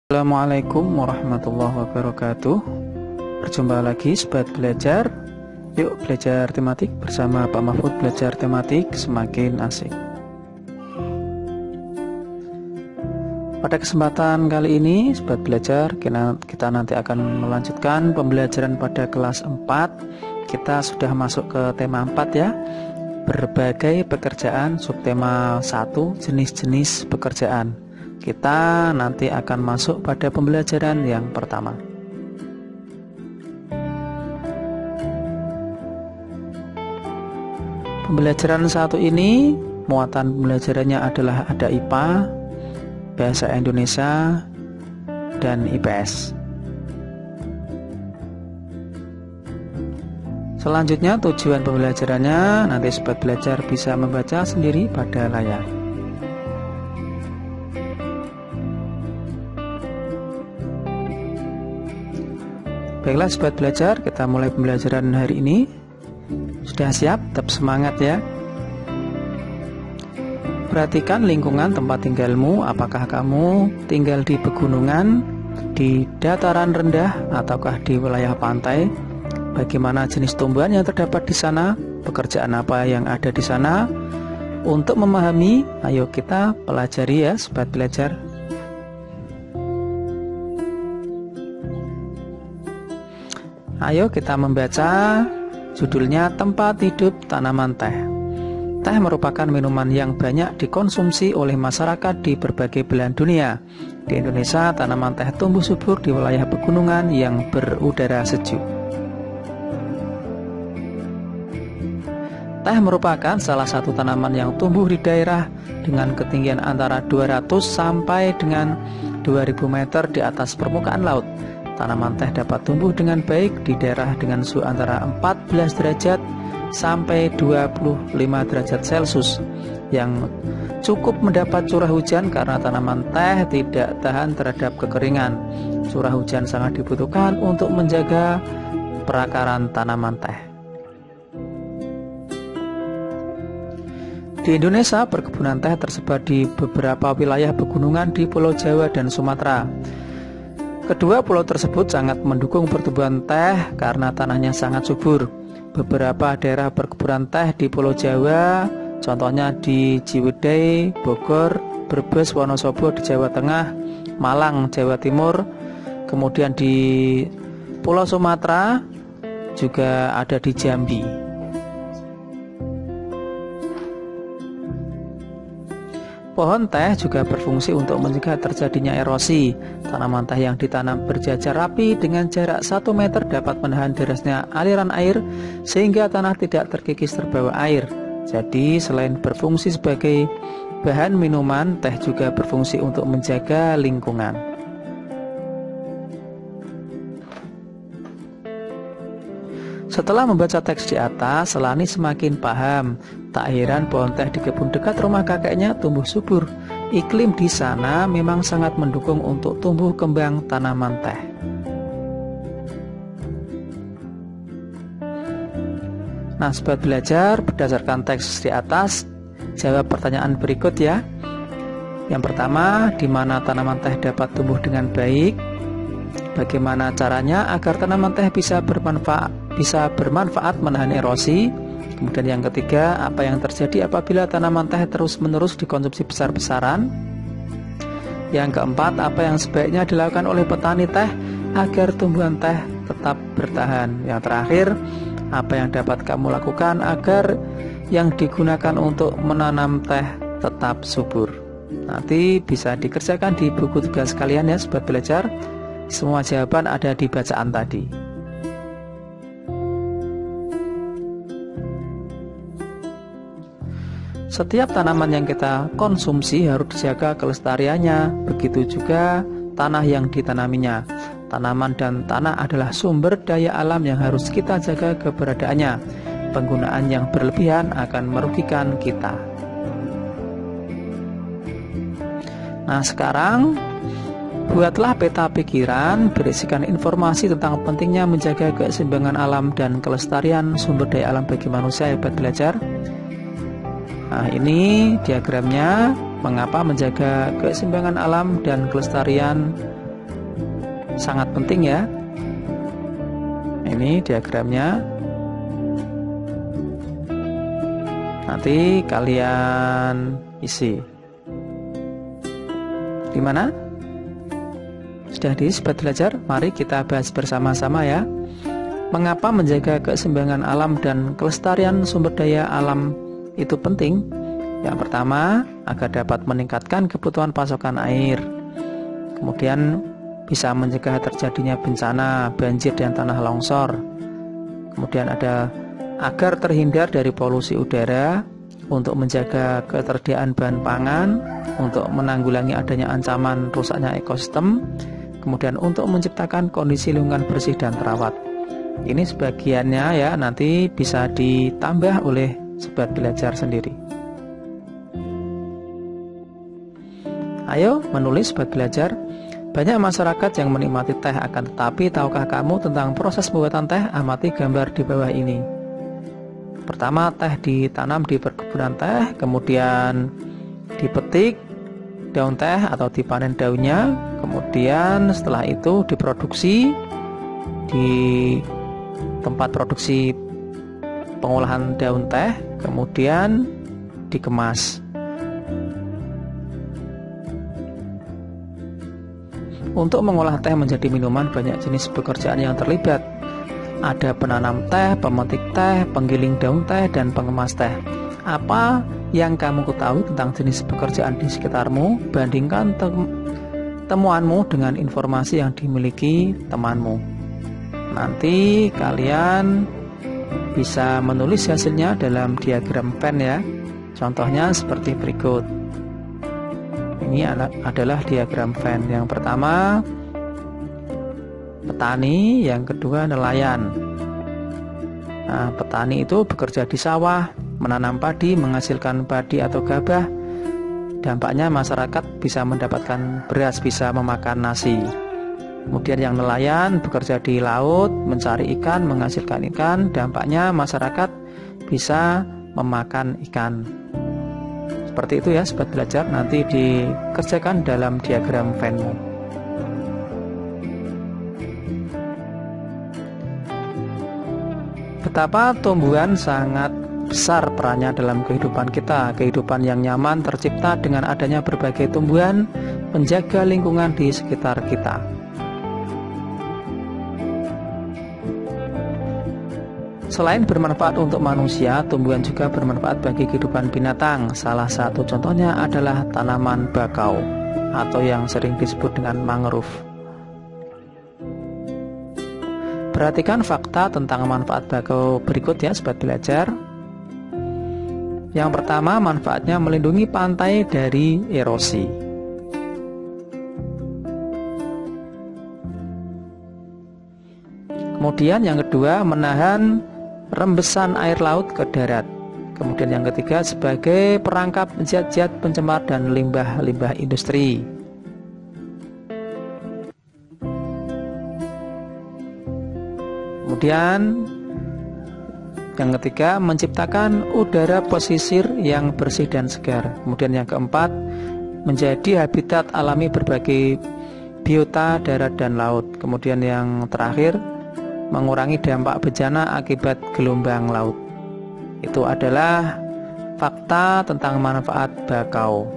Assalamualaikum warahmatullahi wabarakatuh. Berjumpa lagi Sobat Belajar. Yuk belajar tematik bersama Pak Mahfud. Belajar tematik semakin asik. Pada kesempatan kali ini Sobat Belajar, kita nanti akan melanjutkan pembelajaran pada kelas 4. Kita sudah masuk ke tema 4 ya. Berbagai pekerjaan, subtema 1, jenis-jenis pekerjaan. Kita nanti akan masuk pada pembelajaran yang pertama. Pembelajaran 1 ini muatan pembelajarannya adalah ada IPA, Bahasa Indonesia, dan IPS. Selanjutnya tujuan pembelajarannya nanti Sobat Belajar bisa membaca sendiri pada layar. Baiklah Sobat Belajar, kita mulai pembelajaran hari ini. Sudah siap? Tetap semangat ya. Perhatikan lingkungan tempat tinggalmu. Apakah kamu tinggal di pegunungan, di dataran rendah, ataukah di wilayah pantai? Bagaimana jenis tumbuhan yang terdapat di sana? Pekerjaan apa yang ada di sana? Untuk memahami, ayo kita pelajari ya Sobat Belajar. Ayo kita membaca judulnya Tempat Hidup Tanaman Teh. Teh merupakan minuman yang banyak dikonsumsi oleh masyarakat di berbagai belahan dunia. Di Indonesia, tanaman teh tumbuh subur di wilayah pegunungan yang berudara sejuk. Teh merupakan salah satu tanaman yang tumbuh di daerah dengan ketinggian antara 200 sampai dengan 2000 meter di atas permukaan laut. Tanaman teh dapat tumbuh dengan baik di daerah dengan suhu antara 14 derajat sampai 25 derajat Celcius yang cukup mendapat curah hujan karena tanaman teh tidak tahan terhadap kekeringan. Curah hujan sangat dibutuhkan untuk menjaga perakaran tanaman teh. Di Indonesia, perkebunan teh tersebar di beberapa wilayah pegunungan di Pulau Jawa dan Sumatera. Kedua pulau tersebut sangat mendukung pertumbuhan teh karena tanahnya sangat subur. Beberapa daerah perkebunan teh di Pulau Jawa, contohnya di Ciwidey, Bogor, Brebes, Wonosobo di Jawa Tengah, Malang, Jawa Timur. Kemudian di Pulau Sumatera juga ada di Jambi. Pohon teh juga berfungsi untuk mencegah terjadinya erosi. Tanaman teh yang ditanam berjajar rapi dengan jarak 1 meter dapat menahan derasnya aliran air sehingga tanah tidak terkikis terbawa air. Jadi selain berfungsi sebagai bahan minuman, teh juga berfungsi untuk menjaga lingkungan. Setelah membaca teks di atas, Selani semakin paham. Tak heran pohon teh di kebun dekat rumah kakeknya tumbuh subur. Iklim di sana memang sangat mendukung untuk tumbuh kembang tanaman teh. Nah, Sobat Belajar, berdasarkan teks di atas, jawab pertanyaan berikut ya. Yang pertama, di mana tanaman teh dapat tumbuh dengan baik? Bagaimana caranya agar tanaman teh bisa bermanfaat menahan erosi? Kemudian yang ketiga, apa yang terjadi apabila tanaman teh terus-menerus dikonsumsi besar-besaran? Yang keempat, apa yang sebaiknya dilakukan oleh petani teh agar tumbuhan teh tetap bertahan? Yang terakhir, apa yang dapat kamu lakukan agar yang digunakan untuk menanam teh tetap subur? Nanti bisa dikerjakan di buku tugas kalian ya Sobat Belajar. Semua jawaban ada di bacaan tadi. Setiap tanaman yang kita konsumsi harus dijaga kelestariannya. Begitu juga tanah yang ditanaminya. Tanaman dan tanah adalah sumber daya alam yang harus kita jaga keberadaannya. Penggunaan yang berlebihan akan merugikan kita. Nah, sekarang Buatlah peta pikiran berisikan informasi tentang pentingnya menjaga keseimbangan alam dan kelestarian sumber daya alam bagi manusia. Hebat belajar. Nah, ini diagramnya mengapa menjaga keseimbangan alam dan kelestarian sangat penting ya. Ini diagramnya. Nanti kalian isi. Di mana? Sudah di Sobat Belajar? Mari kita bahas bersama-sama ya. Mengapa menjaga keseimbangan alam dan kelestarian sumber daya alam itu penting? Yang pertama, agar dapat meningkatkan kebutuhan pasokan air. Kemudian bisa mencegah terjadinya bencana, banjir dan tanah longsor. Kemudian ada agar terhindar dari polusi udara, untuk menjaga ketersediaan bahan pangan, untuk menanggulangi adanya ancaman rusaknya ekosistem, kemudian untuk menciptakan kondisi lingkungan bersih dan terawat. Ini sebagiannya ya, nanti bisa ditambah oleh Sobat Belajar sendiri. Ayo menulis Sobat Belajar. Banyak masyarakat yang menikmati teh, akan tetapi tahukah kamu tentang proses pembuatan teh? Amati gambar di bawah ini. Pertama, teh ditanam di perkebunan teh, kemudian dipetik daun teh atau dipanen daunnya, kemudian setelah itu diproduksi di tempat produksi pengolahan daun teh, kemudian dikemas. Untuk mengolah teh menjadi minuman, banyak jenis pekerjaan yang terlibat. Ada penanam teh, pemetik teh, penggiling daun teh, dan pengemas teh. Apa yang kamu ketahui tentang jenis pekerjaan di sekitarmu? Bandingkan temuanmu dengan informasi yang dimiliki temanmu. Nanti kalian bisa menulis hasilnya dalam diagram Venn ya. Contohnya seperti berikut. Ini adalah diagram Venn. Yang pertama petani, yang kedua nelayan. Nah, petani itu bekerja di sawah, menanam padi, menghasilkan padi atau gabah. Dampaknya masyarakat bisa mendapatkan beras, bisa memakan nasi. Kemudian yang nelayan bekerja di laut, mencari ikan, menghasilkan ikan. Dampaknya masyarakat bisa memakan ikan. Seperti itu ya Sobat Belajar, nanti dikerjakan dalam diagram Venn-mu. Betapa tumbuhan sangat besar perannya dalam kehidupan kita. Kehidupan yang nyaman tercipta dengan adanya berbagai tumbuhan, menjaga lingkungan di sekitar kita. Selain bermanfaat untuk manusia, tumbuhan juga bermanfaat bagi kehidupan binatang. Salah satu contohnya adalah tanaman bakau atau yang sering disebut dengan mangrove. Perhatikan fakta tentang manfaat bakau berikut ya Sobat Belajar. Yang pertama, manfaatnya melindungi pantai dari erosi. Kemudian yang kedua, menahan rembesan air laut ke darat. Kemudian yang ketiga, sebagai perangkap zat-zat pencemar dan limbah-limbah industri. Kemudian yang ketiga, menciptakan udara pesisir yang bersih dan segar. Kemudian yang keempat, menjadi habitat alami berbagai biota darat dan laut. Kemudian yang terakhir, mengurangi dampak bencana akibat gelombang laut. Itu adalah fakta tentang manfaat bakau.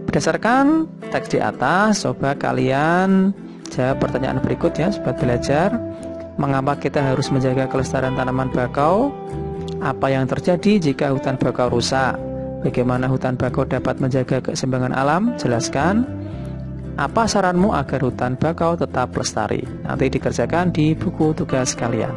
Berdasarkan teks di atas, coba kalian jawab pertanyaan berikut ya Sobat Belajar. Mengapa kita harus menjaga kelestarian tanaman bakau? Apa yang terjadi jika hutan bakau rusak? Bagaimana hutan bakau dapat menjaga keseimbangan alam? Jelaskan. Apa saranmu agar hutan bakau tetap lestari? Nanti dikerjakan di buku tugas kalian.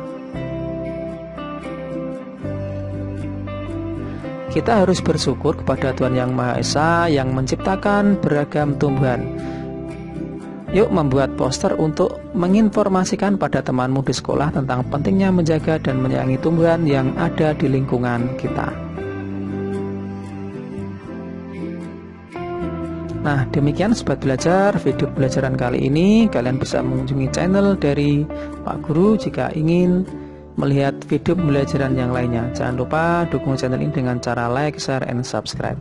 Kita harus bersyukur kepada Tuhan Yang Maha Esa yang menciptakan beragam tumbuhan. Yuk membuat poster untuk menginformasikan pada temanmu di sekolah tentang pentingnya menjaga dan menyayangi tumbuhan yang ada di lingkungan kita. Nah, demikian Sobat Belajar video pelajaran kali ini. Kalian bisa mengunjungi channel dari Pak Guru jika ingin melihat video pembelajaran yang lainnya. Jangan lupa dukung channel ini dengan cara like, share, and subscribe.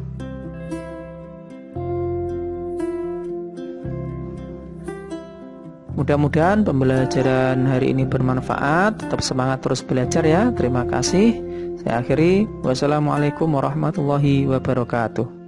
Mudah-mudahan pembelajaran hari ini bermanfaat. Tetap semangat terus belajar ya. Terima kasih. Saya akhiri. Wassalamualaikum warahmatullahi wabarakatuh.